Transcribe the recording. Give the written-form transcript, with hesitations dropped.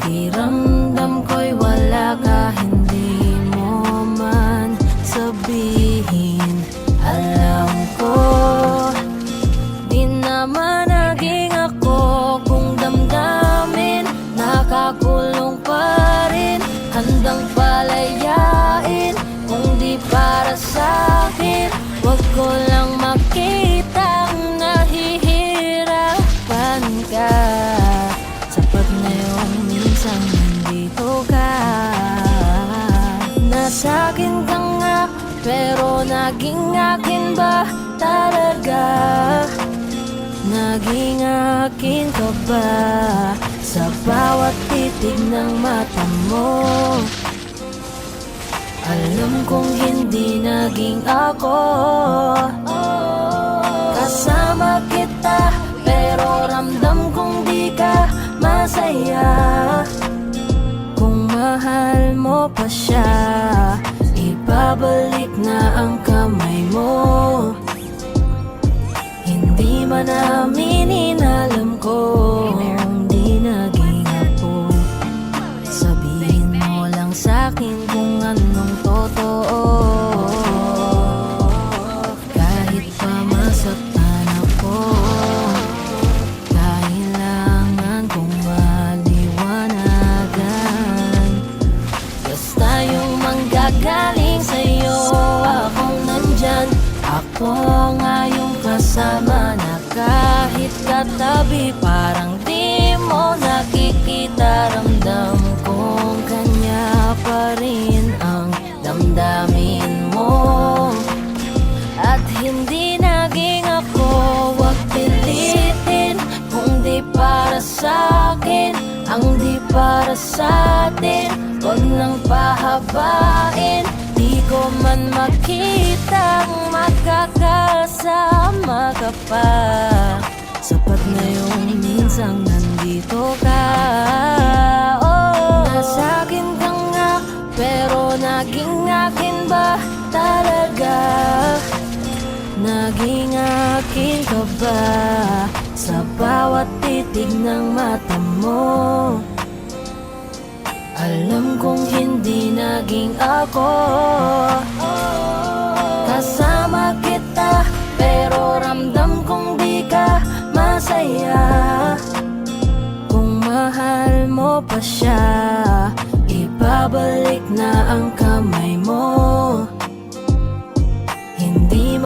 Pakiramdam ko'y wala ka, hindi mo man sabihin. Alam ko, di naman naging ako kung damdamin nakakulong pa rin. Handang palayain kung di para sa'kin. Wag ko lang makitang nahihirapan ka. Sapat na yung minsan nandito ka. Nasa'kin ka nga, pero naging akin ba talaga? Naging akin ka ba sa bawat titig ng mata mo? Alam kong hindi naging ako. Kasama kita, pero ramdam kong di ka masaya. Kung mahal mo pa siya, ibabalik na ang kamay mo. Hindi man aminin, alam ko hindi naging ako. Sabihin mo lang sa'kin kung anong totoo. Kahit pa masaktan ako, kailangan kong maliwanagan. Basta yung manggagaling sa'yo, akong nandyan. Ako nga yung kasama na kahit katabi, parang di mo nakikita. Ramdam kong kanya pa rin ang damdamin mo. At hindi naging ako, wag pilitin kung di para sa'kin. Ang di para sa'tin, wag nang pahabain. Di ko man makitang makakasama ka pa. Sapat na yung minsang nandito ka. Oh, nasa'kin ka nga, pero naging akin ba talaga? Naging akin ka ba sa bawat titig ng mata mo? Alam kong hindi naging ako. Kasama kita, pero ramdam kong di ka masaya. Kung mahal mo pa siya, ibabalik na ang